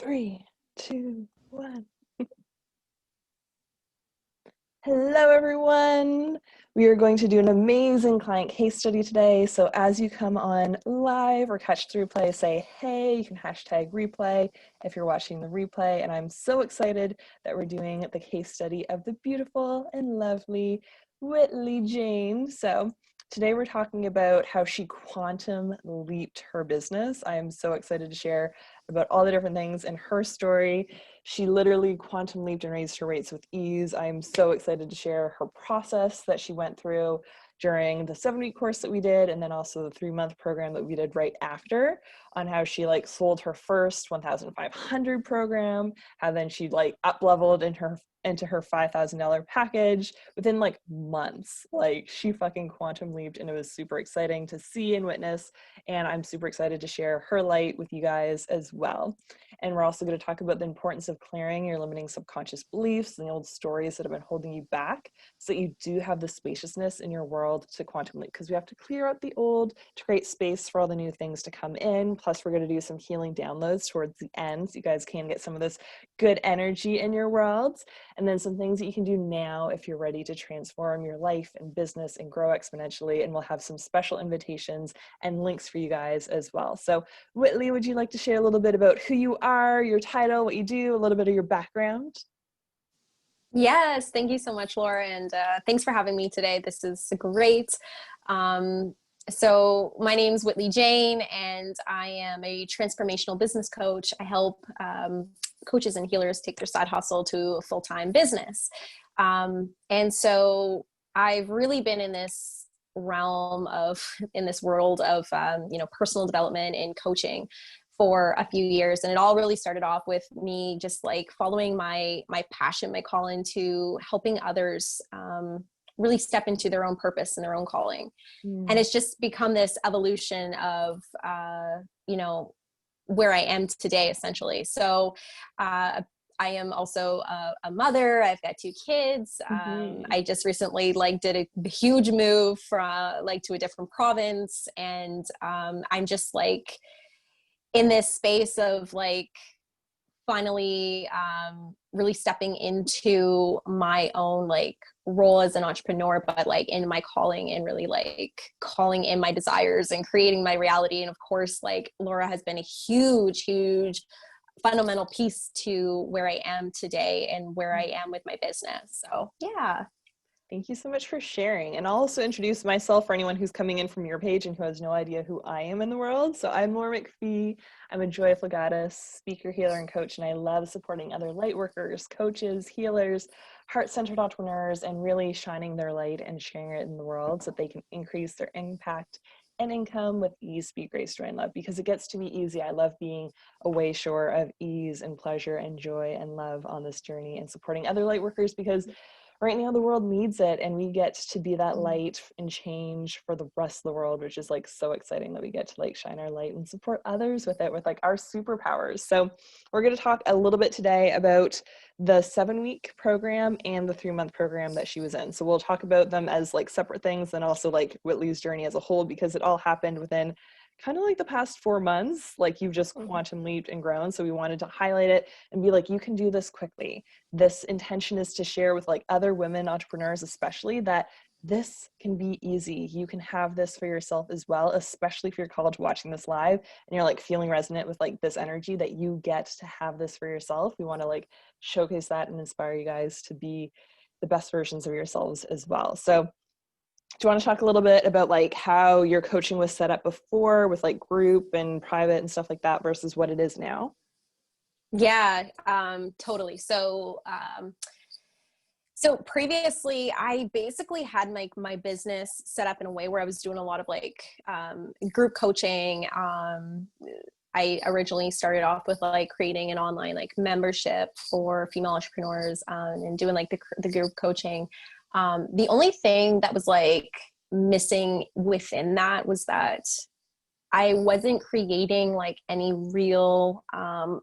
Three, two, one. Hello, everyone. We are going to do an amazing client case study today. So as you come on live or catch the replay, say, hey, you can hashtag replay if you're watching the replay. And I'm so excited that we're doing the case study of the beautiful and lovely Whitley Jane. So today we're talking about how she quantum leaped her business. I am so excited to share about all the different things in her story. She literally quantum leaped and raised her rates with ease. I'm so excited to share her process that she went through during the 7-week course that we did, and then also the 3-month program that we did right after, on how she sold her first 1,500 program, how then she up leveled into her $5,000 package within months. She fucking quantum leaped, and it was super exciting to see and witness. And I'm super excited to share her light with you guys as well. And we're also going to talk about the importance of clearing your limiting subconscious beliefs and the old stories that have been holding you back, so that you do have the spaciousness in your world to quantum leap, because we have to clear out the old to create space for all the new things to come in. Plus, we're going to do some healing downloads towards the end, so you guys can get some of this good energy in your world. And then some things that you can do now if you're ready to transform your life and business and grow exponentially. And we'll have some special invitations and links for you guys as well. So Whitley, would you like to share a little bit about who you are, your title, what you do, a little bit of your background? Yes, thank you so much, Laura, and thanks for having me today. This is great. So my name's Whitley Jane, and I am a transformational business coach. I help coaches and healers take their side hustle to a full-time business. And so I've really been in this realm in this world of, personal development and coaching for a few years. And it all really started off with me just following my passion, my call into helping others really step into their own purpose and their own calling. And it's just become this evolution of, where I am today, essentially. So I am also a mother. I've got 2 kids. I just recently did a huge move from to a different province. And I'm just in this space of finally really stepping into my own role as an entrepreneur, but in my calling, and really calling in my desires and creating my reality. And of course, Laura has been a huge fundamental piece to where I am today and where I am with my business. So yeah. Thank you so much for sharing. And I'll also introduce myself for anyone who's coming in from your page and who has no idea who I am in the world. So I'm Laura McPhee. I'm a joyful goddess, speaker, healer, and coach, and I love supporting other light workers, coaches, healers, heart-centered entrepreneurs, and really shining their light and sharing it in the world so that they can increase their impact and income with ease, speed, grace, joy, and love, because it gets to be easy. I love being a way shore of ease and pleasure and joy and love on this journey, and supporting other light workers, because right now the world needs it, and we get to be that light and change for the rest of the world, which is so exciting that we get to shine our light and support others with it, with our superpowers. So we're going to talk a little bit today about the 7-week program and the 3-month program that she was in. So we'll talk about them as separate things, and also Whitley's journey as a whole, because it all happened within kind of the past 4 months. You've just quantum leaped and grown. So we wanted to highlight it and be you can do this quickly. This intention is to share with other women entrepreneurs, especially, that this can be easy. You can have this for yourself as well, especially if you're called to watching this live and you're feeling resonant with this energy that you get to have this for yourself. We want to showcase that and inspire you guys to be the best versions of yourselves as well. So do you want to talk a little bit about how your coaching was set up before with group and private and stuff like that versus what it is now? Yeah, totally. So previously I basically had my business set up in a way where I was doing a lot of group coaching. I originally started off with creating an online membership for female entrepreneurs, and doing the group coaching. The only thing that was missing within that was that I wasn't creating any real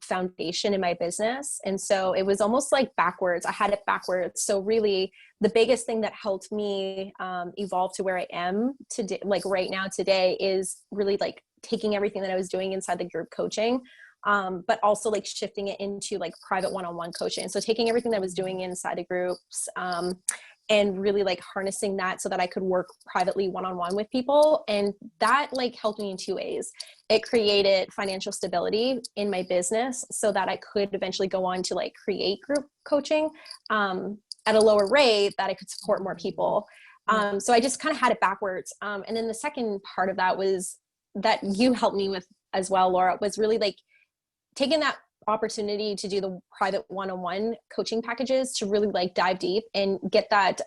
foundation in my business. And so it was almost backwards. I had it backwards. So really the biggest thing that helped me evolve to where I am today, right now today, is really taking everything that I was doing inside the group coaching but also like shifting it into like private one-on-one coaching. So taking everything that I was doing inside the groups, and really like harnessing that so that I could work privately one-on-one with people. And that like helped me in two ways. It created financial stability in my business so that I could eventually go on to like create group coaching at a lower rate that I could support more people. So I just kind of had it backwards. And then the second part of that was that you helped me with as well, Laura, was really like taking that opportunity to do the private one-on-one coaching packages to really like dive deep and get that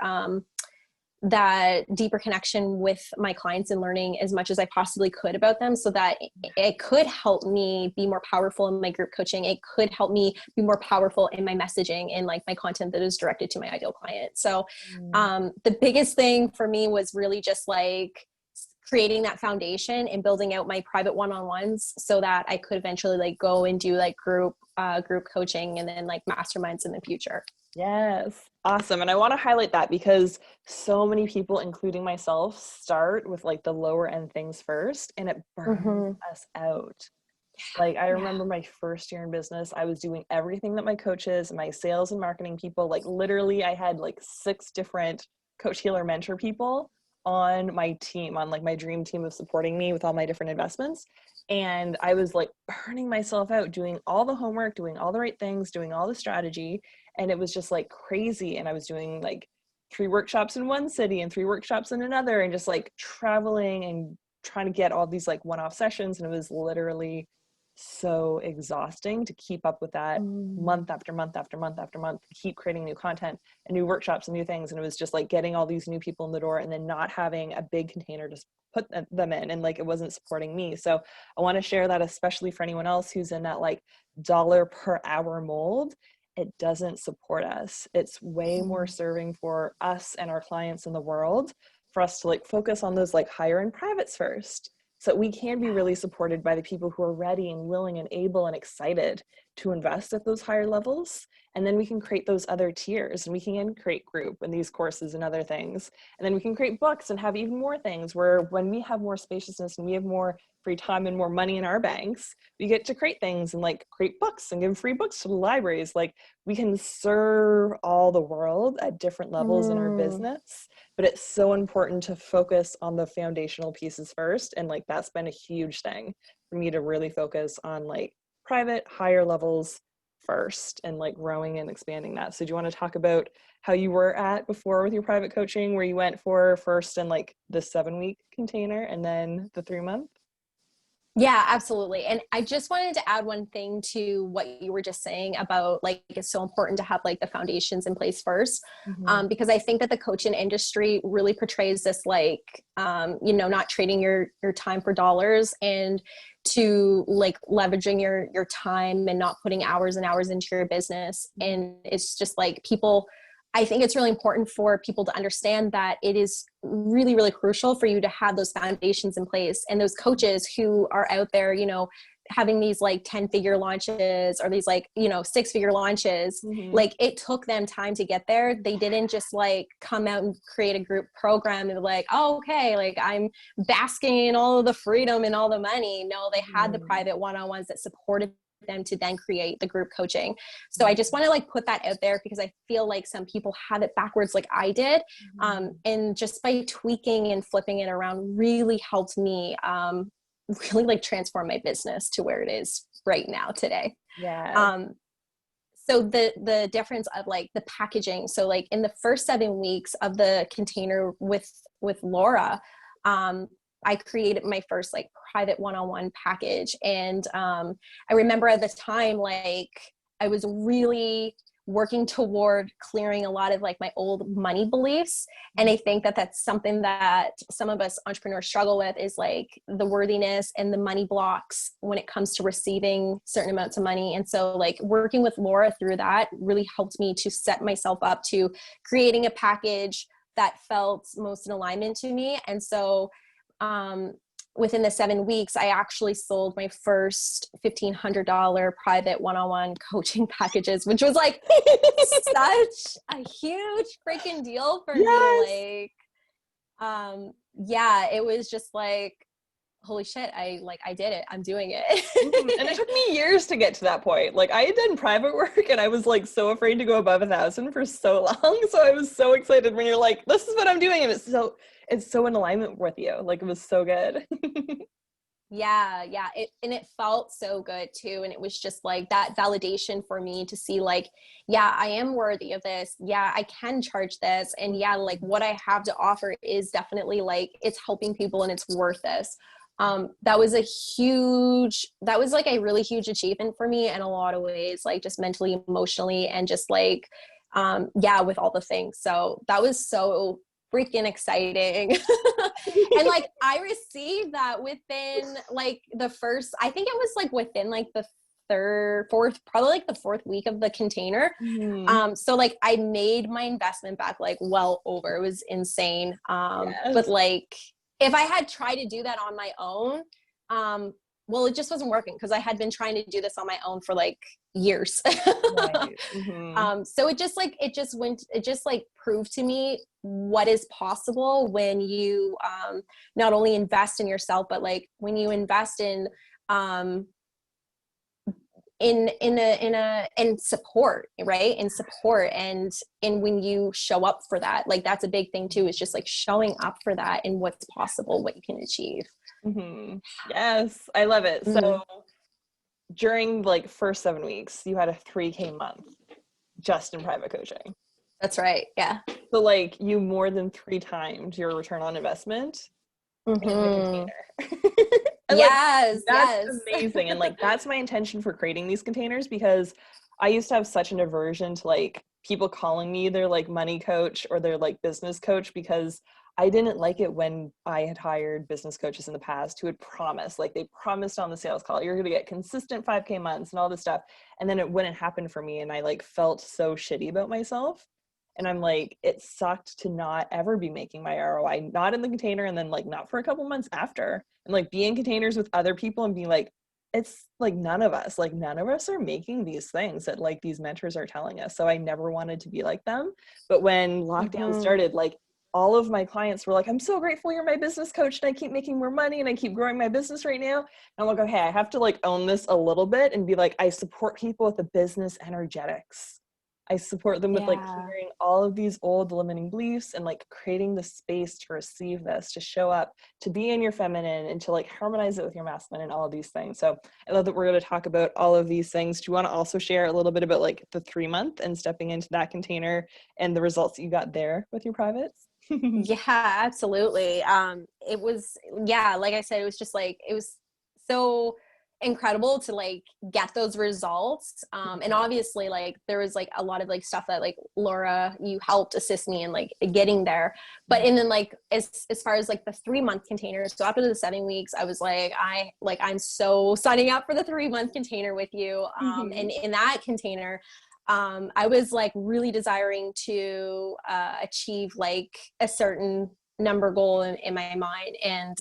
that deeper connection with my clients and learning as much as I possibly could about them so that it could help me be more powerful in my group coaching. It could help me be more powerful in my messaging and like my content that is directed to my ideal client. So the biggest thing for me was really just like creating that foundation and building out my private one-on-ones so that I could eventually like go and do like group coaching and then like masterminds in the future. Yes. Awesome. And I want to highlight that because so many people, including myself, start with like the lower end things first and it burns us out. Like I remember my first year in business, I was doing everything that my coaches, my sales and marketing people, like literally I had like 6 different coach, healer, mentor people on my team, on like my dream team of supporting me with all my different investments. And I was like burning myself out, doing all the homework, doing all the right things, doing all the strategy. And it was just like crazy. And I was doing like 3 workshops in one city and 3 workshops in another and just like traveling and trying to get all these like one-off sessions. And it was literally so exhausting to keep up with that month after month after month after month, keep creating new content and new workshops and new things. And it was just like getting all these new people in the door and then not having a big container to put them in, and like it wasn't supporting me. So I want to share that, especially for anyone else who's in that like dollar per hour mold. It doesn't support us. It's way more serving for us and our clients in the world for us to like focus on those like higher end privates first, so that we can be really supported by the people who are ready and willing and able and excited to invest at those higher levels. And then we can create those other tiers and we can create group and these courses and other things. And then we can create books and have even more things where when we have more spaciousness and we have more free time and more money in our banks, we get to create things and like create books and give free books to the libraries. Like we can serve all the world at different levels in our business, but it's so important to focus on the foundational pieces first. And like that's been a huge thing for me to really focus on like private higher levels first and like growing and expanding that. So do you want to talk about how you were at before with your private coaching, where you went for first in like the 7-week container and then the 3-month? Yeah, absolutely. And I just wanted to add one thing to what you were just saying about like, it's so important to have like the foundations in place first. Because I think that the coaching industry really portrays this like, not trading your time for dollars and to like leveraging your time and not putting hours and hours into your business. And it's just like I think it's really important for people to understand that it is really, really crucial for you to have those foundations in place. And those coaches who are out there, having these like 10-figure launches or these like, 6-figure launches, like it took them time to get there. They didn't just like come out and create a group program and be like, oh, okay, like I'm basking in all of the freedom and all the money. No, they had the private one-on-ones that supported them to then create the group coaching. So I just want to like put that out there because I feel like some people have it backwards like I did. And just by tweaking and flipping it around really helped me really like transform my business to where it is right now today. So the difference of like the packaging. So like in the first 7 weeks of the container with Laura, I created my first like private one-on-one package. And I remember at the time, like I was really working toward clearing a lot of like my old money beliefs. And I think that that's something that some of us entrepreneurs struggle with, is like the worthiness and the money blocks when it comes to receiving certain amounts of money. And so like working with Laura through that really helped me to set myself up to creating a package that felt most in alignment to me. And so within the 7 weeks, I actually sold my first $1,500 private one-on-one coaching packages, which was like such a huge freaking deal for me. Like, it was just like, holy shit, I did it. I'm doing And it it. took me years to get to that point. Like I had done private work and I was like so afraid to go above 1,000 for so long. So I was so excited when you're like, this is what I'm doing. And it's so in alignment with you. Like it was so good. Yeah, yeah. It felt so good too. And it was just like that validation for me to see like, yeah, I am worthy of this. Yeah, I can charge this. And yeah, like what I have to offer is definitely like it's helping people and it's worth this. That was that was like a really huge achievement for me in a lot of ways, like just mentally, emotionally, and just like yeah, with all the things. So that was so freaking exciting. And like I received that within like the first, I think it was like within like the fourth, probably like the fourth week of the container. Mhm. So like I made my investment back like well over. It was insane. But Yes. like if I had tried to do that on my own, um, well, it just wasn't working because I had been trying to do this on my own for like years. Right. Hmm. So it just like proved to me what is possible when you not only invest in yourself, but like when you invest um, in support, right? In support and when you show up for that, like that's a big thing too. Is just like showing up for that and what's possible, what you can achieve. Hmm. Yes, I love it. So Mm, during like first 7 weeks, you had a 3K month just in private coaching. that's right. Yeah. So like you more than 3 times your return on investment in the Hmm. container. And like Yes. that's Yes. amazing. And like that's my intention for creating these containers because I used to have such an aversion to like people calling me their like money coach or their like business coach because I didn't like it when I had hired business coaches in the past who had promised, like they promised on the sales call, you're going to get consistent 5K months and all this stuff. And then it wouldn't happen for me. And I like felt so shitty about myself. And I'm like, it sucked to not ever be making my ROI, not in the container and then like not for a couple months after. And like be in containers with other people and be like, it's like none of us are making these things that like these mentors are telling us. So I never wanted to be like them. But when lockdown Hmm. started, like all of my clients were like, I'm so grateful you're my business coach and I keep making more money and I keep growing my business right now. And I'm like, okay, I have to like own this a little bit and be like, I support people with the business energetics. I support them with like Yeah. clearing all of these old limiting beliefs and like creating the space to receive this, to show up, to be in your feminine and to like harmonize it with your masculine and all of these things. So I love that we're going to talk about all of these things. Do you want to also share a little bit about like the 3 month and stepping into that container and the results that you got there with your privates? Yeah, absolutely. It was, yeah, like I said, it was just like, it was so incredible to like get those results. And obviously like there was like a lot of like stuff that like Laura, you helped assist me in like getting there. But and then like as far as like the 3 month container, so after the 7 weeks, I was like, I'm so signing up for the 3 month container with you. And in that container, I was like really desiring to achieve like a certain number goal in my mind. And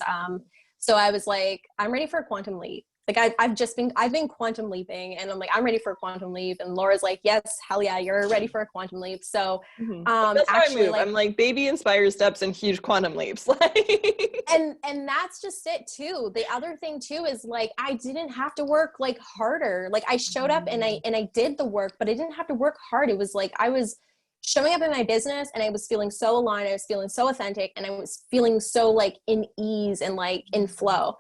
so I was like, I'm ready for a quantum leap. Like I've been quantum leaping and I'm like, I'm ready for a quantum leap. And Laura's like, yes, hell yeah, you're ready for a quantum leap. So Like, that's how I actually move. like I'm like baby inspired steps and huge quantum leaps. Like and that's just it too. The other thing too is like I didn't have to work like harder. Like I showed up and I did the work, but I didn't have to work hard. It was like I was showing up in my business and I was feeling so aligned, I was feeling so authentic, and I was feeling so like in ease and like in flow.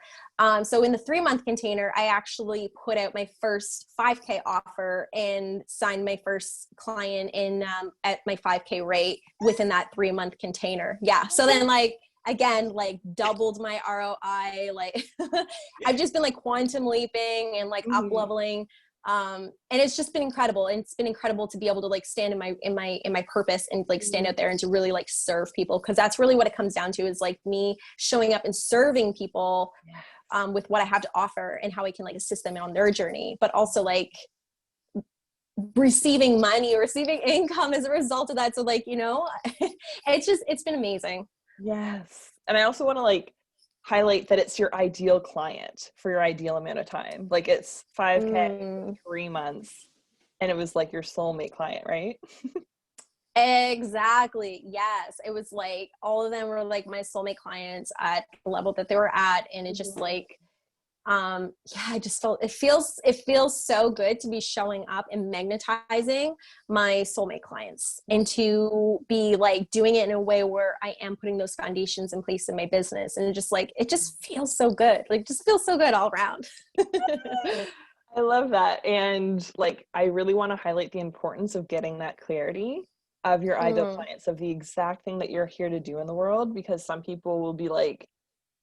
So in the 3 month container, I actually put out my first 5K offer and signed my first client in at my 5K rate within that 3 month container. Yeah. So then like again, like doubled my ROI. Like I've just been like quantum leaping and like up mhm. leveling. And it's just been incredible. And it's been incredible to be able to like stand in my purpose and like stand out there and to really like serve people. Cause that's really what it comes down to is like me showing up and serving people with what I have to offer and how I can like assist them on their journey, but also like receiving money, receiving income as a result of that. So like, you know, it's been amazing. Yes. And I also want to like highlight that it's your ideal client for your ideal amount of time. Like it's 5K for Mm. 3 months and it was like your soulmate client, right? Exactly. Yes. It was like all of them were like my soulmate clients at the level that they were at. And it just like, yeah, I just felt it feels so good to be showing up and magnetizing my soulmate clients and to be like doing it in a way where I am putting those foundations in place in my business. And it just feels so good. Like just feels so good all around. I love that. And like, I really want to highlight the importance of getting that clarity of your ideal Mm. clients, of the exact thing that you're here to do in the world, because some people will be like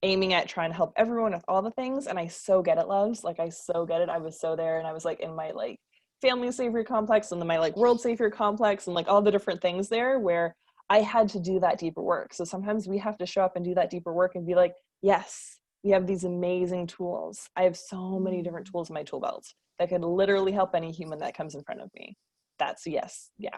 aiming at trying to help everyone with all the things. And I so get it, loves. Like, I so get it. I was so there, and I was like in my like family savior complex and then my like world savior complex and like all the different things there where I had to do that deeper work. So sometimes we have to show up and do that deeper work and be like, yes, we have these amazing tools. I have so many different tools in my tool belt that could literally help any human that comes in front of me. That's yes. Yeah.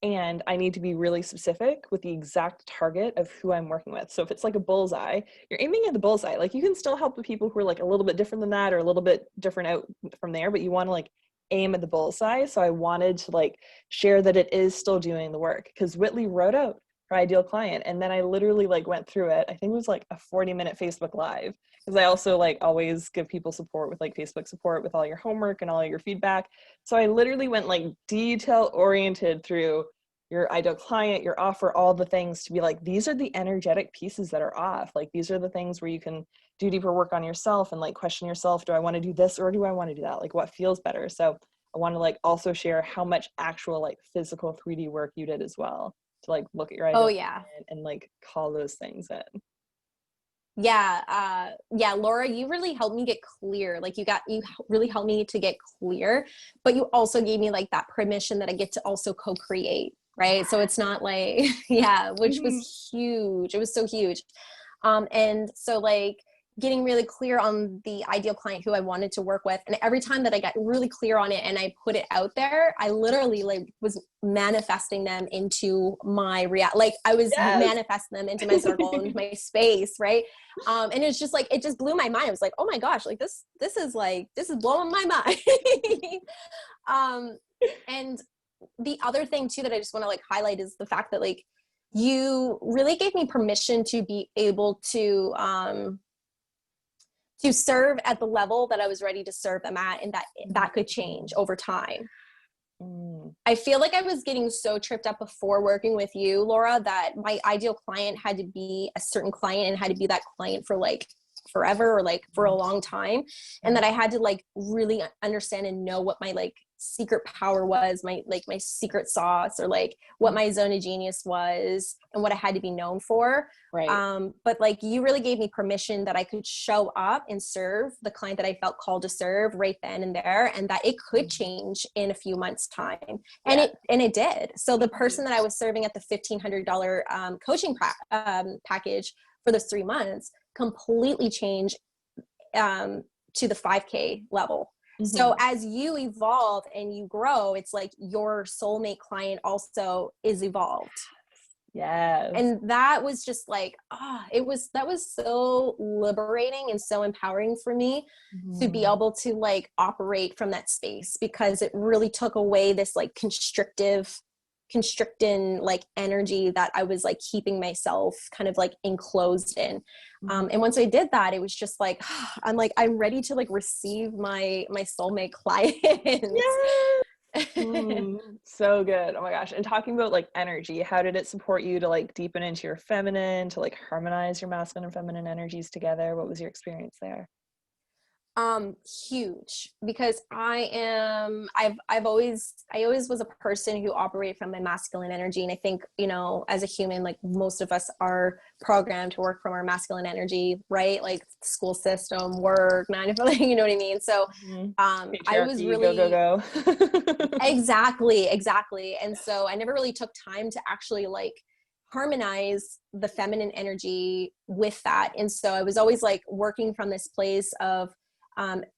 And I need to be really specific with the exact target of who I'm working with. So if it's like a bullseye, you're aiming at the bullseye. Like, you can still help the people who are like a little bit different than that or a little bit different out from there, but you want to like aim at the bullseye. So I wanted to like share that it is still doing the work, because Whitley wrote out her ideal client, and then I literally like went through it. I think it was like a 40-minute Facebook Live, because I also like always give people support with like Facebook support with all your homework and all your feedback. So I literally went like detail oriented through your ideal client, your offer, all the things, to be like, these are the energetic pieces that are off. Like, these are the things where you can do deeper work on yourself and like question yourself, do I want to do this or do I want to do that? Like, what feels better? So I want to like also share how much actual like physical 3D work you did as well, to like look at your Oh ideal yeah. client and like call those things in. Yeah. Yeah, Laura, you really helped me get clear. Like you really helped me to get clear, but you also gave me like that permission that I get to also co-create. Right. So it's not like, yeah, which Mhm. was huge. It was so huge. And so like getting really clear on the ideal client who I wanted to work with. And every time that I got really clear on it and I put it out there, I literally like was manifesting them into my like I was Yes. manifesting them into my circle, into my space. Right. And it's just like, it just blew my mind. I was like, oh my gosh, like this is blowing my mind. And the other thing too that I just want to like highlight is the fact that like you really gave me permission to be able to serve at the level that I was ready to serve them at, and that could change over time. Mm. I feel like I was getting so tripped up before working with you, Laura, that my ideal client had to be a certain client and had to be that client for like forever or like for a long time. And that I had to like really understand and know what my like secret power was, my secret sauce, or like what my zone of genius was and what I had to be known for. Right. But like you really gave me permission that I could show up and serve the client that I felt called to serve right then and there, and that it could change in a few months time. And Yeah. it did. So the person that I was serving at the $1,500 coaching package for those 3 months completely changed to the 5K level. So Mm-hmm. as you evolve and you grow, it's like your soulmate client also is evolved. Yes. And that was just like, that was so liberating and so empowering for me to be Mm-hmm. able to like operate from that space, because it really took away this like constricting like energy that I was like keeping myself kind of like enclosed in. And once I did that, it was just like, I'm ready to like receive my soulmate clients. Yes. So good. Oh my gosh. And talking about like energy, how did it support you to like deepen into your feminine, to like harmonize your masculine and feminine energies together? What was your experience there? Huge, because I always was a person who operated from my masculine energy. And I think, as a human, like most of us are programmed to work from our masculine energy, right? Like school system, work, 9 to 5, you know what I mean? So, Mm-hmm. I was Patriarchy, go, go, really, go. exactly. And so I never really took time to actually like harmonize the feminine energy with that. And so I was always like working from this place of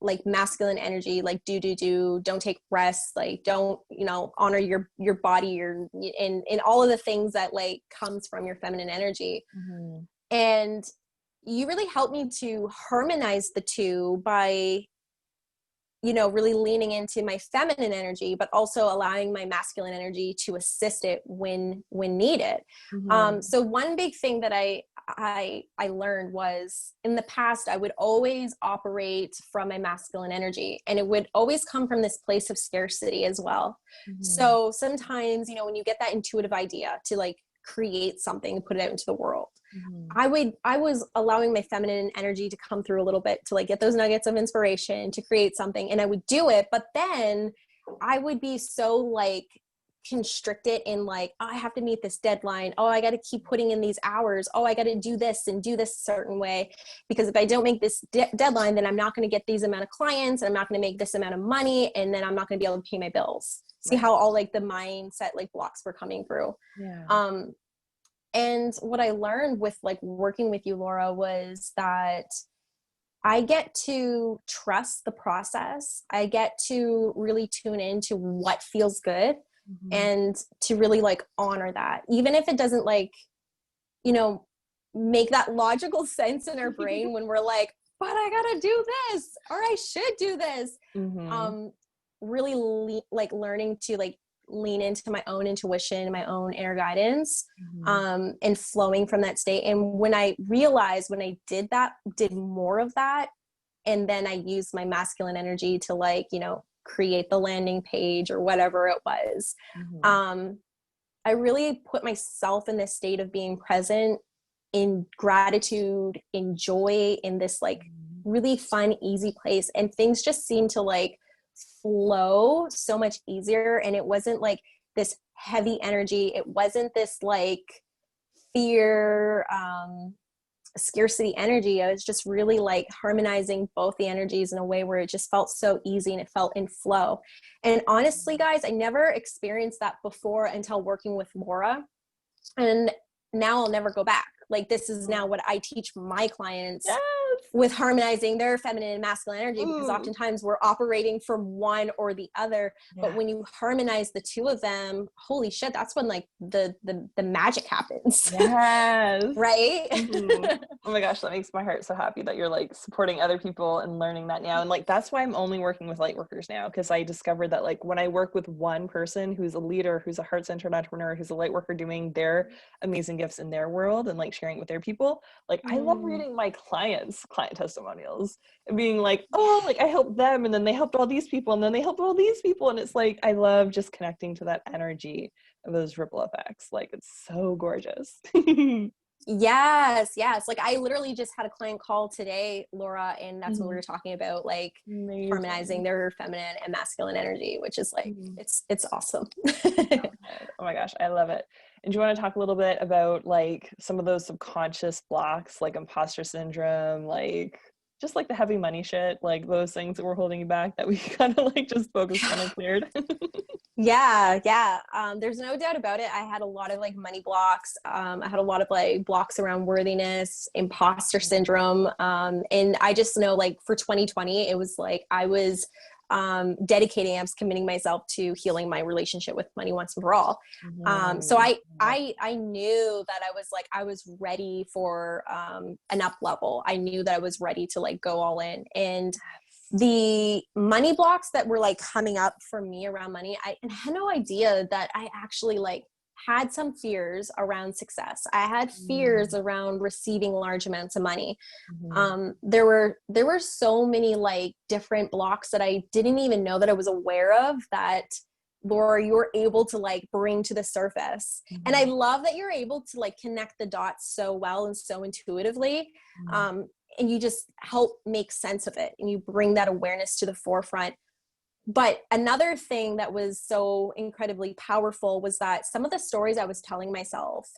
like masculine energy, like don't take rest, like don't, honor your body, and all of the things that like comes from your feminine energy. Mm-hmm. And you really helped me to harmonize the two by really leaning into my feminine energy, but also allowing my masculine energy to assist it when needed. So one big thing that I learned was, in the past, I would always operate from my masculine energy, and it would always come from this place of scarcity as well. So sometimes, when you get that intuitive idea to like create something, put it out into the world, I was allowing my feminine energy to come through a little bit to like get those nuggets of inspiration to create something, and I would do it. But then I would be so like constricted in like, oh, I have to meet this deadline. Oh, I got to keep putting in these hours. Oh, I got to do this and do this a certain way, because if I don't make this deadline, then I'm not going to get these amount of clients, and I'm not going to make this amount of money, and then I'm not going to be able to pay my bills. See how all like the mindset like blocks were coming through. And what I learned with like working with you, Laura, was that I get to trust the process. I get to really tune into what feels good and to really like honor that, even if it doesn't like, make that logical sense in our brain when we're like, but I gotta do this, or I should do this. Really like learning to like lean into my own intuition, my own inner guidance, and flowing from that state. And when I realized, when I did more of that, and then I used my masculine energy to like, create the landing page or whatever it was, I really put myself in this state of being present, in gratitude, in joy, in this like really fun, easy place. And things just seemed to like flow so much easier. And it wasn't like this heavy energy. It wasn't this like fear, scarcity energy. I was just really like harmonizing both the energies in a way where it just felt so easy and it felt in flow. And honestly, guys, I never experienced that before until working with Laura. And now I'll never go back. Like, this is now what I teach my clients with harmonizing their feminine and masculine energy, because oftentimes we're operating from one or the other. But when you harmonize the two of them, holy shit, that's when like the magic happens. Right? Oh my gosh, that makes my heart so happy that you're like supporting other people and learning that now. And like, that's why I'm only working with light workers now, because I discovered that like when I work with one person who's a leader, who's a heart-centered entrepreneur, who's a light worker doing their amazing gifts in their world and like sharing with their people, like I love reading my client testimonials and being like, oh, like I helped them, and then they helped all these people, and then they helped all these people. And it's like, I love just connecting to that energy of those ripple effects. Like, it's so gorgeous. Yes. Like I literally just had a client call today, Laura, and that's what we were talking about, like harmonizing their feminine and masculine energy, which is like, it's awesome. Oh my gosh, I love it. And do you want to talk a little bit about like some of those subconscious blocks, like imposter syndrome, like just like the heavy money shit, like those things that were holding you back that we kind of like just focused on and cleared? Yeah. There's no doubt about it. I had a lot of like money blocks. I had a lot of like blocks around worthiness, imposter syndrome. And I just know like for 2020, it was like I was I was committing myself to healing my relationship with money once and for all. So I knew that I was ready for an up level. I knew that I was ready to like go all in. And the money blocks that were like coming up for me around money, I had no idea that I actually like had some fears around success. I had fears around receiving large amounts of money. There were so many like different blocks that I didn't even know that I was aware of, that Laura, you're able to like bring to the surface. And I love that you're able to like connect the dots so well and so intuitively. And you just help make sense of it, and you bring that awareness to the forefront. But another thing that was so incredibly powerful was that some of the stories I was telling myself,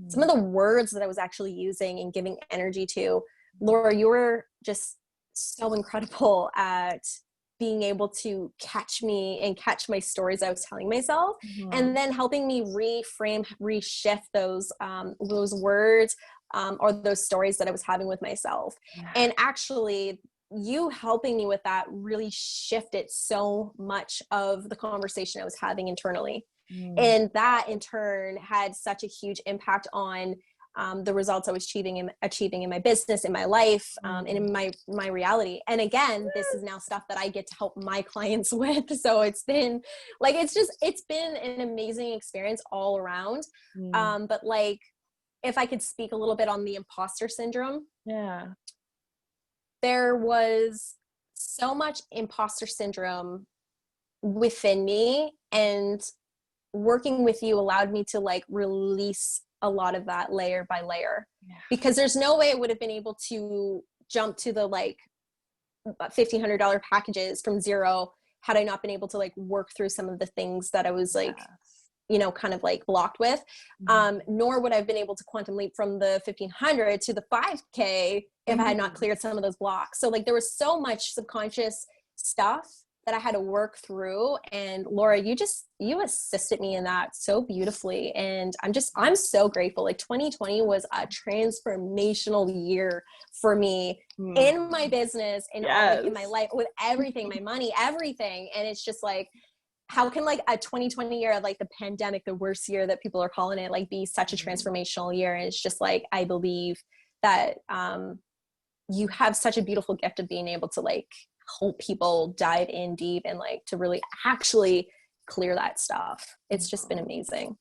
some of the words that I was actually using and giving energy to, Laura, you were just so incredible at being able to catch me and catch my stories I was telling myself, and then helping me reframe, reshift those words, or those stories that I was having with myself. And actually, you helping me with that really shifted so much of the conversation I was having internally. And that in turn had such a huge impact on the results I was achieving in my business, in my life, and in my reality. And again, this is now stuff that I get to help my clients with. So it's been like, it's been an amazing experience all around. But like, if I could speak a little bit on the imposter syndrome. Yeah. There was so much imposter syndrome within me, and working with you allowed me to like release a lot of that layer by layer, because there's no way I would have been able to jump to the like $1,500 packages from zero had I not been able to like work through some of the things that I was like, kind of like blocked with. Nor would I have been able to quantum leap from the 1,500 to the 5K if I had not cleared some of those blocks. So like there was so much subconscious stuff that I had to work through. And Laura, you assisted me in that so beautifully. And I'm so grateful. Like 2020 was a transformational year for me in my business, in my life, with everything, my money, everything. And it's just like, how can like a 2020 year, like the pandemic, the worst year that people are calling it, like be such a transformational year? And it's just like, I believe that you have such a beautiful gift of being able to like help people dive in deep and like to really actually clear that stuff. It's just been amazing.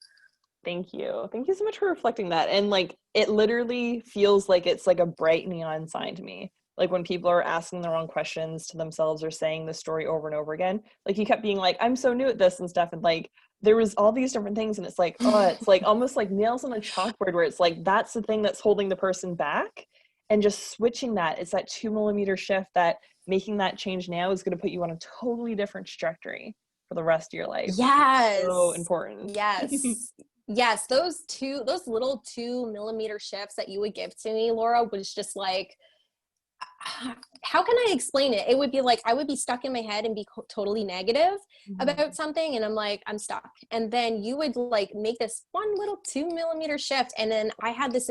Thank you. Thank you so much for reflecting that. And like, it literally feels like it's like a bright neon sign to me. Like when people are asking the wrong questions to themselves or saying the story over and over again, like you kept being like, I'm so new at this and stuff. And like, there was all these different things. And it's like, oh, it's like almost like nails on a chalkboard where it's like, that's the thing that's holding the person back. And just switching that, it's that 2 millimeter shift that making that change now is going to put you on a totally different trajectory for the rest of your life. Yes. So important. Yes. Yes. Those little 2 millimeter shifts that you would give to me, Laura, was just like, how can I explain it? It would be like, I would be stuck in my head and be totally negative about something. And I'm like, I'm stuck. And then you would like make this one little 2 millimeter shift. And then I had this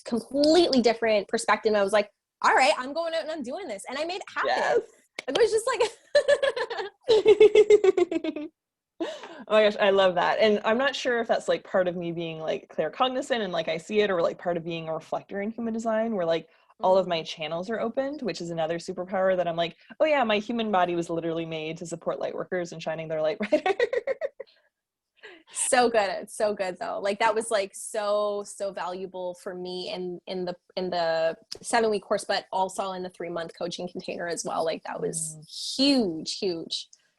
completely different perspective. I was like, all right, I'm going out and I'm doing this. And I made it happen. Yes. It was just like, oh my gosh, I love that. And I'm not sure if that's like part of me being like claircognizant and like I see it, or like part of being a reflector in human design where like all of my channels are opened, which is another superpower that I'm like, oh yeah, my human body was literally made to support light workers and shining their light brighter. So good. It's so good though. Like that was like so valuable for me in the 7-week course, but also in the 3-month coaching container as well. Like that was huge.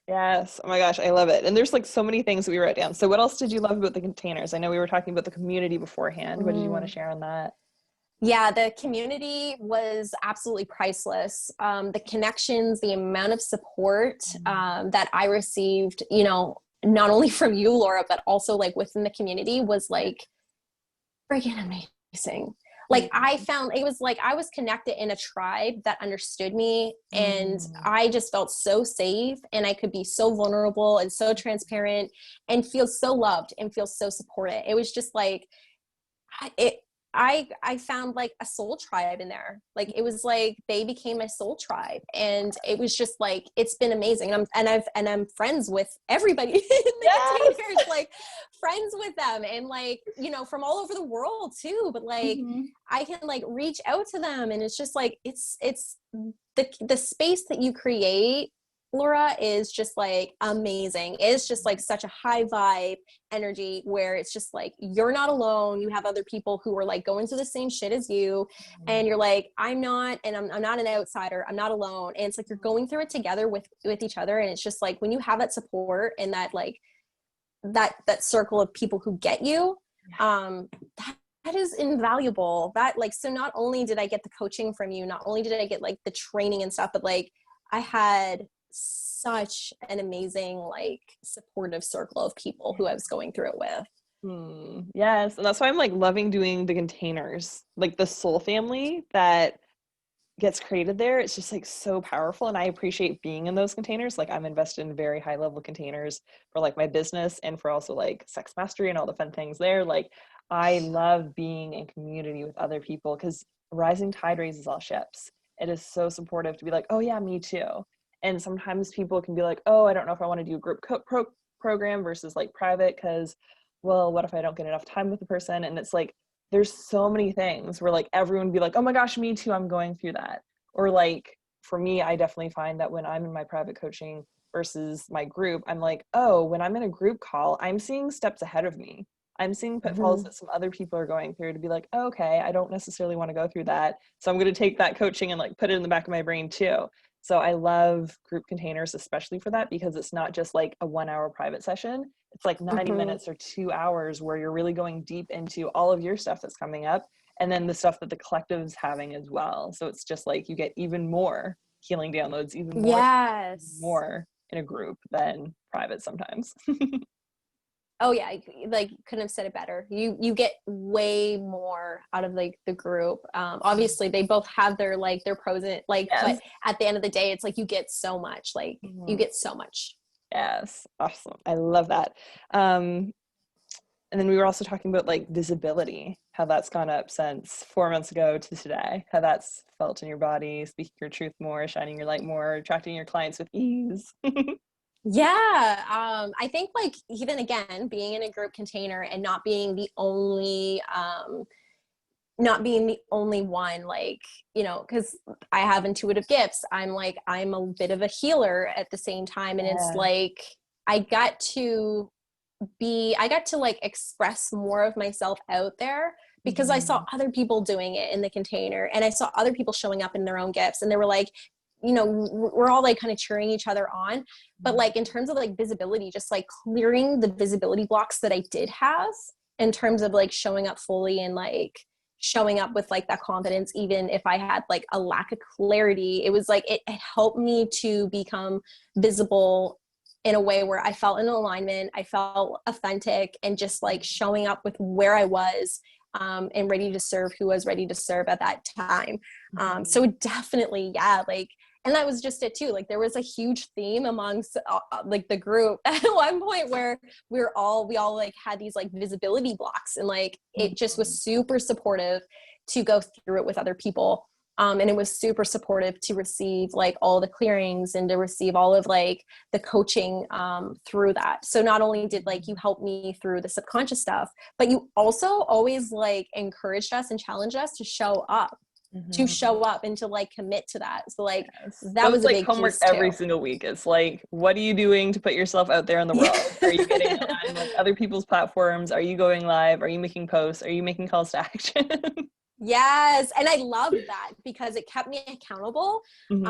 Yes. Oh my gosh, I love it. And there's like so many things that we wrote down. So what else did you love about the containers? I know we were talking about the community beforehand. What did you want to share on that? Yeah, the community was absolutely priceless. The connections, the amount of support that I received, not only from you, Laura, but also like within the community was like freaking amazing. Like I found it was like I was connected in a tribe that understood me, and I just felt so safe, and I could be so vulnerable and so transparent and feel so loved and feel so supported. It was just like I found like a soul tribe in there. Like it was like they became my soul tribe, and it was just like it's been amazing. And I'm friends with everybody in the containers, like friends with them, and like from all over the world too. But like I can like reach out to them, and it's just like it's the space that you create, Laura, is just like amazing. It's just like such a high vibe energy where it's just like you're not alone. You have other people who are like going through the same shit as you, and you're like, I'm not, and I'm not an outsider. I'm not alone. And it's like you're going through it together with each other. And it's just like when you have that support and that like that circle of people who get you, that is invaluable. That like, so not only did I get the coaching from you, not only did I get like the training and stuff, but like I had such an amazing like supportive circle of people who I was going through it with. Yes, and that's why I'm like loving doing the containers, like the soul family that gets created there. It's just like so powerful, and I appreciate being in those containers. Like I'm invested in very high level containers for like my business and for also like sex mastery and all the fun things there. Like I love being in community with other people because rising tide raises all ships. It is so supportive to be like, oh yeah, me too. And sometimes people can be like, oh, I don't know if I want to do a group program versus like private because, well, what if I don't get enough time with the person? And it's like there's so many things where like everyone would be like, oh my gosh, me too, I'm going through that. Or like for me, I definitely find that when I'm in my private coaching versus my group, I'm like, oh, when I'm in a group call, I'm seeing steps ahead of me. I'm seeing pitfalls Mm-hmm. that some other people are going through to be like, oh, okay, I don't necessarily want to go through that. So I'm going to take that coaching and like put it in the back of my brain too. So I love group containers, especially for that, because it's not just like a 1 hour private session. It's like 90 Mm-hmm. minutes or 2 hours where you're really going deep into all of your stuff that's coming up and then the stuff that the collective's having as well. So it's just like you get even more healing downloads, Yes. more in a group than private sometimes. Oh yeah, like couldn't have said it better. You get way more out of like the group. Obviously they both have their like their pros and like, but Yes. at the end of the day, it's like you get so much. Like you Mhm. get so much. Yes. Awesome. I love that. And then we were also talking about like visibility, how that's gone up since 4 months ago to today, how that's felt in your body, speaking your truth more, shining your light more, attracting your clients with ease. Yeah, I think like even again being in a group container and not being the only one, like, you know, because I have intuitive gifts. I'm a bit of a healer at the same time, and it's Yeah. like I got to I got to like express more of myself out there because I saw Mhm. other people doing it in the container, and I saw other people showing up in their own gifts, and they were like, you know, we're all like kind of cheering each other on. But like in terms of like visibility, just like clearing the visibility blocks that I did have in terms of like showing up fully and like showing up with like that confidence, even if I had like a lack of clarity, it was like it helped me to become visible in a way where I felt in alignment, I felt authentic, and just like showing up with where I was, and ready to serve who was ready to serve at that time. So definitely, yeah, like, and that was just it too. Like there was a huge theme amongst like the group at one point where we all like had these like visibility blocks, and like it just was super supportive to go through it with other people. And it was super supportive to receive like all the clearings and to receive all of like the coaching through that. So not only did like you help me through the subconscious stuff, but you also always like encouraged us and challenged us Mhm. and to like commit to that. So like Yes. that That was was a like big homework piece too. every single week. It's like, what are you doing to put yourself out there in the Yeah. world? Are you getting on like other people's platforms? Are you going live? Are you making posts? Are you making calls to action? Yes. And I loved that because it kept me accountable. Hmm.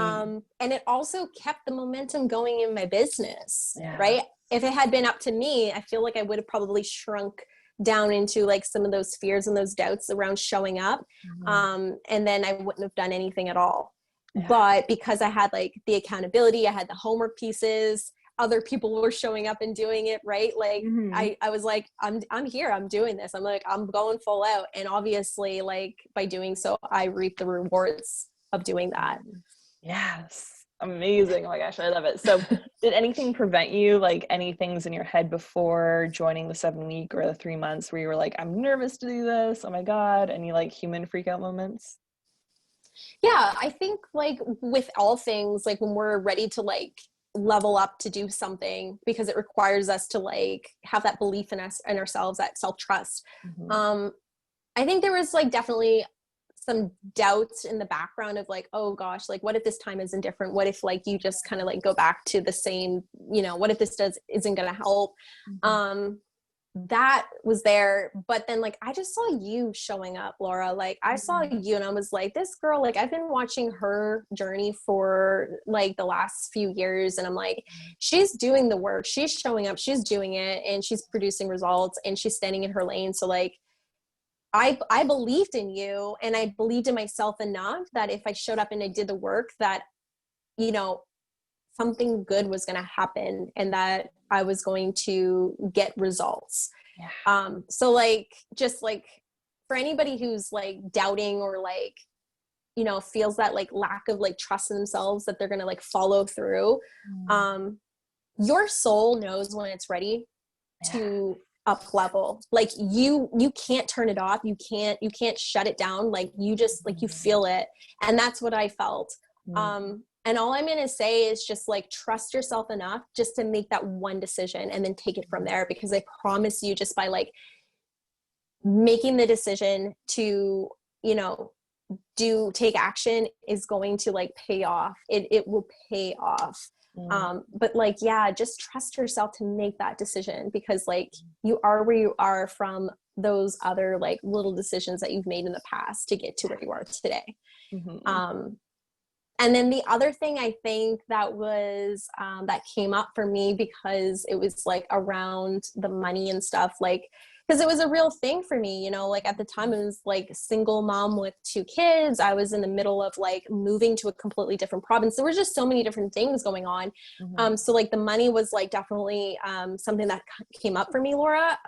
And it also kept the momentum going in my business, Yeah. right? If it had been up to me, I feel like I would have probably shrunk down into like some of those fears and those doubts around showing up. Mhm. And then I wouldn't have done anything at all. Yeah. But because I had like the accountability, I had the homework pieces, other people were showing up and doing it, right? Like Hmm. I was like, I'm here, I'm doing this. I'm like, I'm going full out. And obviously, like by doing so, I reap the rewards of doing that. Yes. Amazing. Oh my gosh, I love it. So, did anything prevent you, like any things in your head before joining the 7 week or the 3 months where you were like, I'm nervous to do this? Oh my God. Any like human freak out moments? Yeah, I think like with all things, like when we're ready to like level up to do something because it requires us to like have that belief in us and ourselves, that self-trust. Hmm. Um, I think there was like definitely some doubts in the background of like, oh gosh, like what if this time isn't different? What if like you just kind of like go back to the same, you know, what if this does isn't gonna help? Hmm. Um, that was there, but then like I just saw you showing up, Laura. Like I saw you and I was like, this girl, like I've been watching her journey for like the last few years, and I'm like, she's doing the work, she's showing up, she's doing it, and she's producing results, and she's standing in her lane. So like I believed in you, and I believed in myself enough that if I showed up and I did the work, that, you know, something good was going to happen and that I was going to get results. Yeah. So like, just like for anybody who's like doubting or like, you know, feels that like lack of like trust in themselves that they're going to like follow through. Mm. Um, your soul knows when it's ready Yeah. to up level. Like you can't turn it off. You can't shut it down. Like you just like you feel it. And that's what I felt. Mm. And all I'm going to say is just like trust yourself enough just to make that one decision and then take it from there, because I promise you, just by like making the decision to, you know, take action is going to like pay off. It will pay off. But like, yeah, just trust yourself to make that decision, because like you are where you are from those other like little decisions that you've made in the past to get to where you are today. And then the other thing I think that was that came up for me, because it was like around the money and stuff, like, because it was a real thing for me, you know, like at the time it was like single mom with 2 kids. I was in the middle of like moving to a completely different province. There were just so many different things going on. So like the money was like definitely something that came up for me, Laura.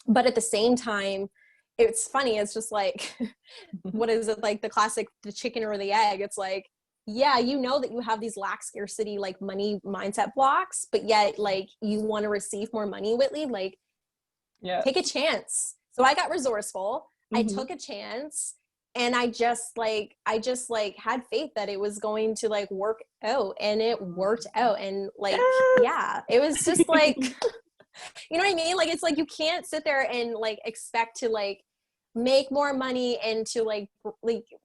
But at the same time, it's funny. It's just like, what is it, like the classic, the chicken or the egg? It's like, yeah, you know that you have these lack scarcity, like money mindset blocks, but yet like you want to receive more money, Whitley, like, take a chance. So I got resourceful. I took a chance, and I just like had faith that it was going to like work out, and it worked out. And like, yeah, it was just like, you know what I mean? Like, it's like, you can't sit there and like expect to like make more money and to like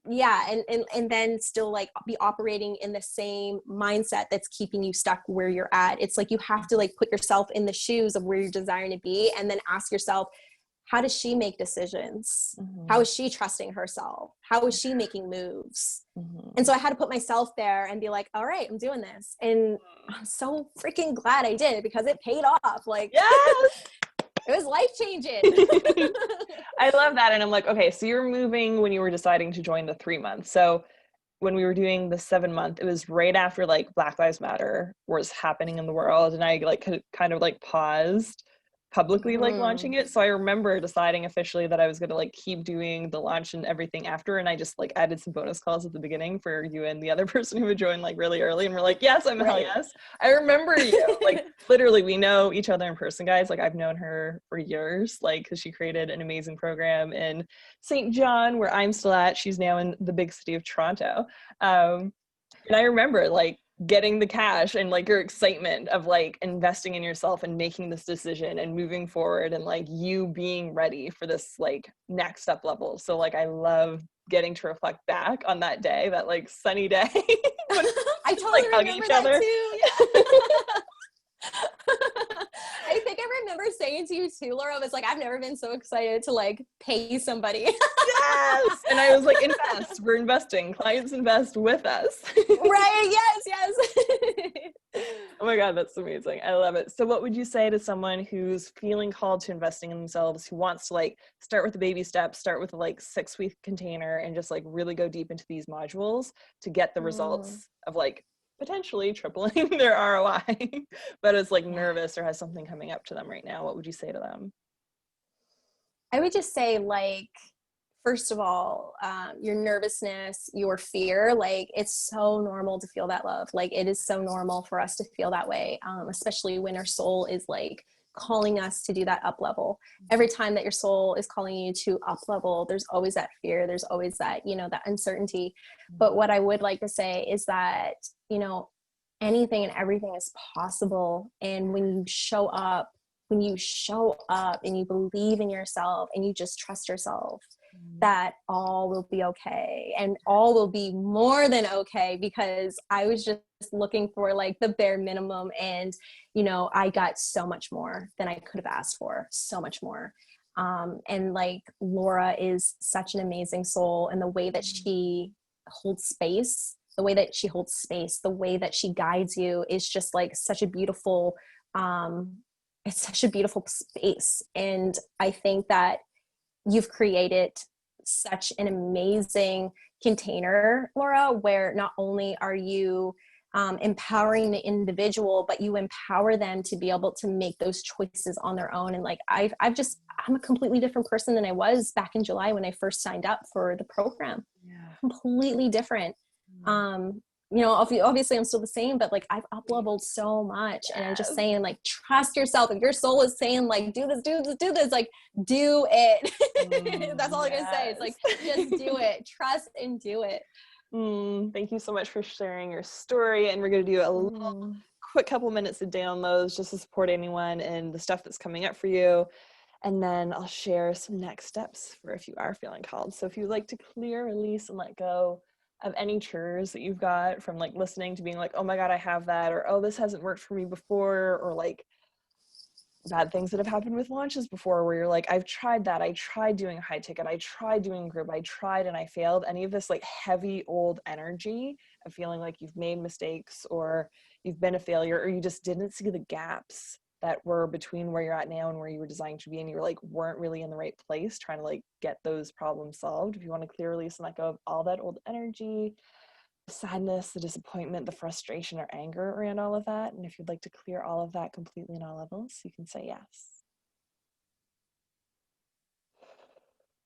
yeah, and then still like be operating in the same mindset that's keeping you stuck where you're at. It's like you have to like put yourself in the shoes of where you're desiring to be, and then ask yourself, how does she make decisions? How is she trusting herself? How is she making moves? And so I had to put myself there and be like, all right, I'm doing this. And I'm so freaking glad I did, because it paid off. Like, it was life-changing. I love that. And I'm like, okay, so you're moving when you were deciding to join the 3 months. So when we were doing the 7-month, it was right after like Black Lives Matter was happening in the world. And I like kind of like paused publicly like launching it. So I remember deciding officially that I was going to like keep doing the launch and everything after. And I just like added some bonus calls at the beginning for you and the other person who would join like really early. And we're like, yes, I'm hell yes. I remember you. Like literally, we know each other in person, guys. Like I've known her for years, like because she created an amazing program in St. John, where I'm still at. She's now in the big city of Toronto. And I remember like getting the cash and like your excitement of like investing in yourself and making this decision and moving forward, and like you being ready for this like next up level. So like I love getting to reflect back on that day, that like sunny day. I totally like, remember that other. Too. Yeah. I think I remember saying to you too, Laura, I was like, I've never been so excited to like pay somebody. Yes. And I was like, invest. We're investing. Clients invest with us. Right. Yes. Oh my God, that's amazing. I love it. So what would you say to someone who's feeling called to investing in themselves, who wants to like start with the baby steps, start with a like 6-week container and just like really go deep into these modules to get the results of like potentially tripling their ROI, but is like nervous or has something coming up to them right now? What would you say to them? I would just say, like, first of all, your nervousness, your fear, like it's so normal to feel that love. Like it is so normal for us to feel that way, especially when our soul is like calling us to do that up level. Every time that your soul is calling you to up level, there's always that fear. There's always that, you know, that uncertainty. But what I would like to say is that, you know, anything and everything is possible. And when you show up and you believe in yourself and you just trust yourself, that all will be okay, and all will be more than okay, because I was just looking for like the bare minimum, and you know, I got so much more than I could have asked for, so much more. And like Laura is such an amazing soul, and the way that she holds space, the way that she guides you is just like such a beautiful it's such a beautiful space. And I think that you've created such an amazing container, Laura, where not only are you empowering the individual, but you empower them to be able to make those choices on their own. And like, I'm a completely different person than I was back in July when I first signed up for the program. Completely different. You know, obviously I'm still the same, but like I've up leveled so much. And I'm just saying, like, trust yourself. If your soul is saying like, do this, like, do it. That's all I'm going to say. It's like, just do it, trust and do it. Thank you so much for sharing your story. And we're going to do a little quick couple minutes of downloads just to support anyone and the stuff that's coming up for you. And then I'll share some next steps for if you are feeling called. So if you'd like to clear, release, and let go of any triggers that you've got from like listening to being like, oh my God, I have that, or oh, this hasn't worked for me before, or like bad things that have happened with launches before where you're like, I've tried that, I tried doing a high ticket, I tried doing group, I tried and I failed. Any of this like heavy old energy of feeling like you've made mistakes or you've been a failure, or you just didn't see the gaps that were between where you're at now and where you were designed to be, and you were like weren't really in the right place trying to like get those problems solved. If you want to clear, release, and let go of all that old energy, the sadness, the disappointment, the frustration or anger around all of that, and if you'd like to clear all of that completely in all levels, you can say yes.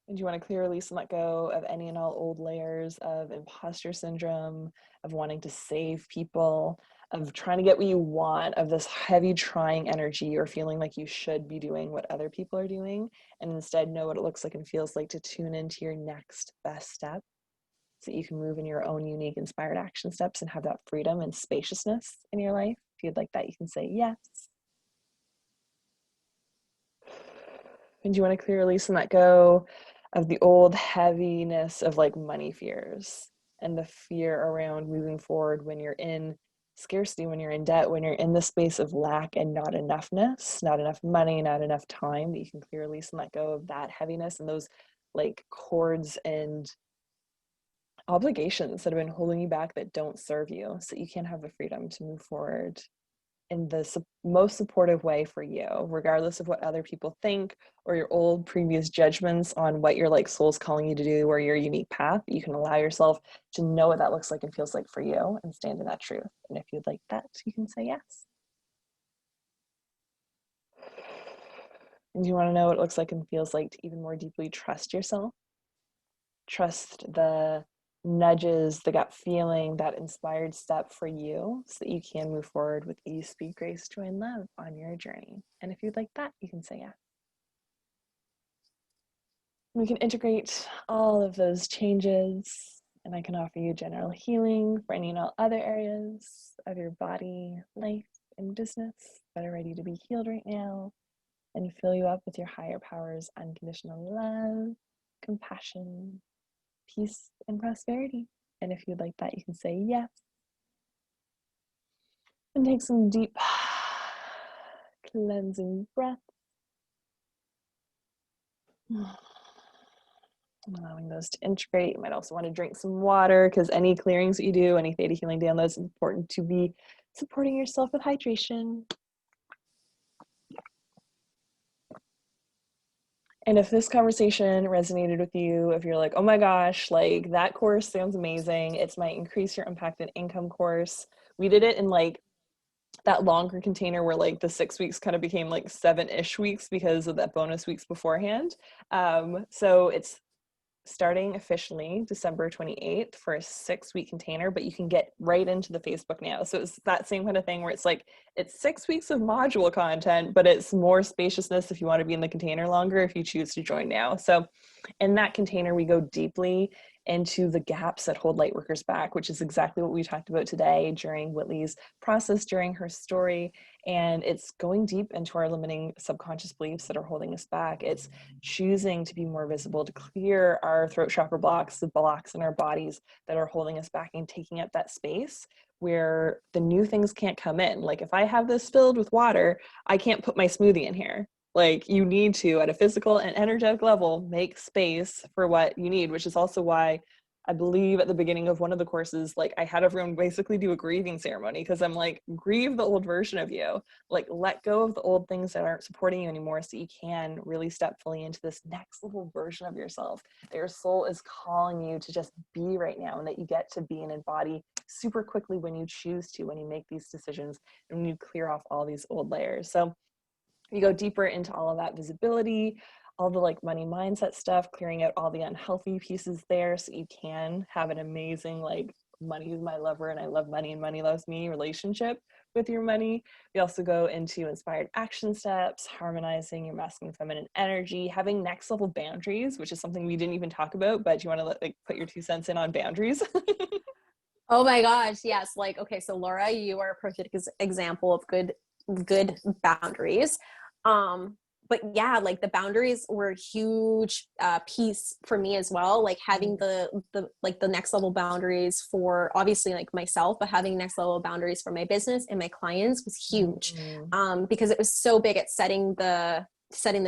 And you want to clear, release, and let go of any and all old layers of imposter syndrome, of wanting to save people, of trying to get what you want, of this heavy trying energy or feeling like you should be doing what other people are doing, and instead know what it looks like and feels like to tune into your next best step so that you can move in your own unique inspired action steps and have that freedom and spaciousness in your life. If you'd like that, you can say yes. And you want to clear, release, and let go of the old heaviness of like money fears and the fear around moving forward when you're in scarcity, when you're in debt, when you're in the space of lack and not enoughness, not enough money, not enough time, that you can clear, release, and let go of that heaviness and those like cords and obligations that have been holding you back that don't serve you, so you can have the freedom to move forward in the most supportive way for you, regardless of what other people think or your old previous judgments on what your like soul's calling you to do or your unique path. You can allow yourself to know what that looks like and feels like for you and stand in that truth. And if you'd like that, you can say yes. And you want to know what it looks like and feels like to even more deeply trust yourself, trust the nudges, the gut feeling, that inspired step for you so that you can move forward with ease, speed, grace, joy, and love on your journey. And if you'd like that, you can say yes. We can integrate all of those changes, and I can offer you general healing for any and all other areas of your body, life, and business that are ready to be healed right now, and fill you up with your higher powers, unconditional love, compassion, peace, and prosperity. And if you'd like that, you can say yes. And take some deep cleansing breaths. Allowing those to integrate. You might also want to drink some water because any clearings that you do, any theta healing downloads, it's important to be supporting yourself with hydration. And if this conversation resonated with you, if you're like, oh my gosh, like that course sounds amazing, it's my Increase Your Impact and Income course. We did it in like that longer container where like the 6 weeks kind of became like 7-ish weeks because of that bonus weeks beforehand. So it's starting officially December 28th for a 6-week container, but you can get right into the Facebook now. So it's that same kind of thing where it's like, it's 6 weeks of module content, but it's more spaciousness if you want to be in the container longer, if you choose to join now. So in that container, we go deeply into the gaps that hold lightworkers back, which is exactly what we talked about today during Whitley's process, during her story. And it's going deep into our limiting subconscious beliefs that are holding us back. It's choosing to be more visible, to clear our throat chakra blocks, the blocks in our bodies that are holding us back, and taking up that space where the new things can't come in. Like if I have this filled with water, I can't put my smoothie in here. Like you need to, at a physical and energetic level, make space for what you need, which is also why I believe at the beginning of one of the courses, like I had everyone basically do a grieving ceremony, because I'm like, grieve the old version of you, like let go of the old things that aren't supporting you anymore so you can really step fully into this next level version of yourself that your soul is calling you to just be right now, and that you get to be and embody super quickly when you choose to, when you make these decisions and when you clear off all these old layers. So you go deeper into all of that visibility, all the like money mindset stuff, clearing out all the unhealthy pieces there so you can have an amazing like money is my lover and I love money and money loves me relationship with your money. We also go into inspired action steps, harmonizing your masculine and feminine energy, having next level boundaries, which is something we didn't even talk about, but you want to like put your 2 cents in on boundaries? Oh my gosh, yes. Like, okay, so Laura, you are a perfect example of good boundaries. but yeah, like the boundaries were a huge piece for me as well. Like having the next level boundaries for obviously like myself, but having next level boundaries for my business and my clients was huge, because it was so big at setting the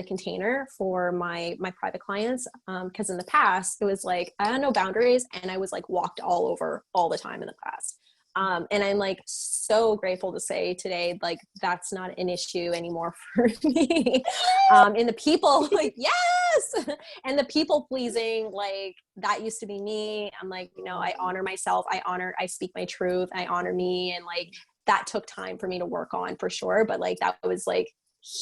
container for my private clients, because in the past it was like I had no boundaries and I was like walked all over all the time in the past. And I'm like so grateful to say today, like that's not an issue anymore for me. And the people, like, yes, and the people pleasing, like that used to be me. I'm like, you know, I honor myself. I speak my truth. I honor me. And like, that took time for me to work on for sure. But like, that was like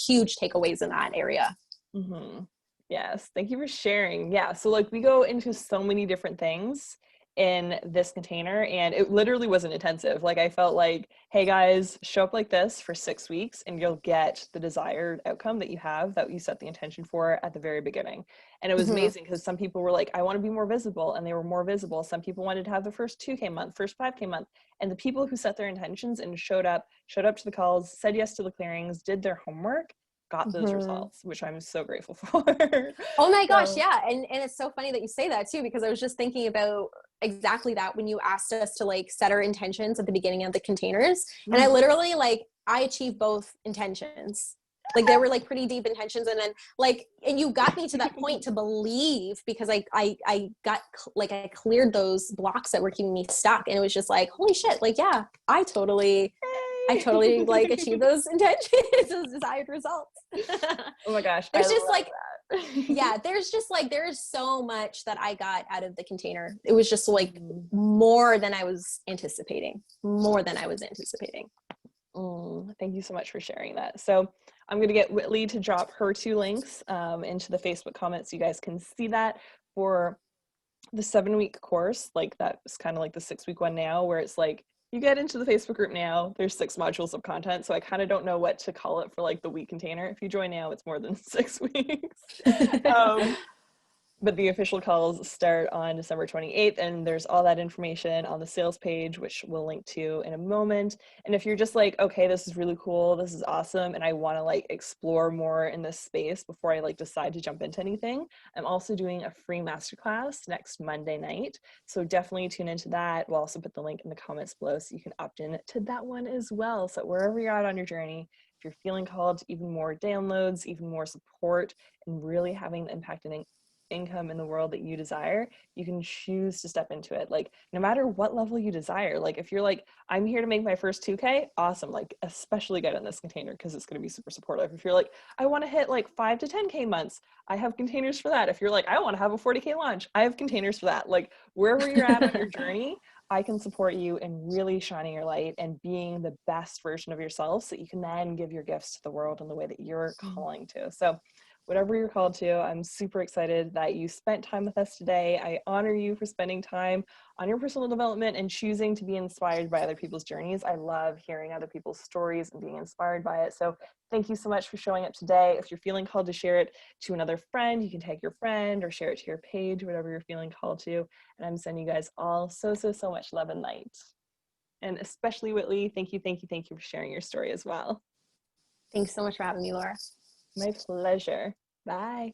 huge takeaways in that area. Mm-hmm. Yes, thank you for sharing. Yeah, so like we go into so many different things in this container, and it literally wasn't intensive. Like I felt like, hey guys, show up like this for 6 weeks and you'll get the desired outcome that you have, that you set the intention for at the very beginning. And it was Mm-hmm. amazing because some people were like, I want to be more visible, and they were more visible. Some people wanted to have the first 2K month, first 5K month. And the people who set their intentions and showed up to the calls, said yes to the clearings, did their homework, got those Mm-hmm. results, which I'm so grateful for. Oh my gosh, So, yeah. And it's so funny that you say that too, because I was just thinking about exactly that when you asked us to like set our intentions at the beginning of the containers. And I literally like I achieved both intentions. Like there were like pretty deep intentions, and then like and you got me to that point to believe, because I got like I cleared those blocks that were keeping me stuck, and it was just like holy shit, like yeah, I totally like achieved those intentions, those desired results. oh my gosh, I There's just love like that. yeah, there's so much that I got out of the container. It was just like Mhm. more than I was anticipating. More than I was anticipating. Thank you so much for sharing that. So I'm going to get Whitley to drop her 2 links into the Facebook comments. You guys can see that for the 7-week course. Like that's kind of like the 6-week one now, where it's like you get into the Facebook group now, there's 6 modules of content. So I kind of don't know what to call it for like the week container. If you join now, it's more than 6 weeks. um, but the official calls start on December 28th, and there's all that information on the sales page, which we'll link to in a moment. And if you're just like, okay, this is really cool, this is awesome, and I want to like explore more in this space before I like decide to jump into anything, I'm also doing a free masterclass next Monday night. So definitely tune into that. We'll also put the link in the comments below so you can opt in to that one as well. So wherever you're at on your journey, if you're feeling called to even more downloads, even more support, and really having the impact and income in the world that you desire, you can choose to step into it. Like no matter what level you desire, like if you're like, I'm here to make my first 2K, awesome, like especially get in this container because it's going to be super supportive. If you're like, I want to hit like 5 to 10K months, I have containers for that. If you're like, I want to have a 40K launch, I have containers for that. Like wherever you're at on your journey, I can support you in really shining your light and being the best version of yourself so you can then give your gifts to the world in the way that you're calling to. So whatever you're called to, I'm super excited that you spent time with us today. I honor you for spending time on your personal development and choosing to be inspired by other people's journeys. I love hearing other people's stories and being inspired by it. So thank you so much for showing up today. If you're feeling called to share it to another friend, you can tag your friend or share it to your page, whatever you're feeling called to. And I'm sending you guys all so much love and light. And especially Whitley, thank you for sharing your story as well. Thanks so much for having me, Laura. My pleasure. Bye.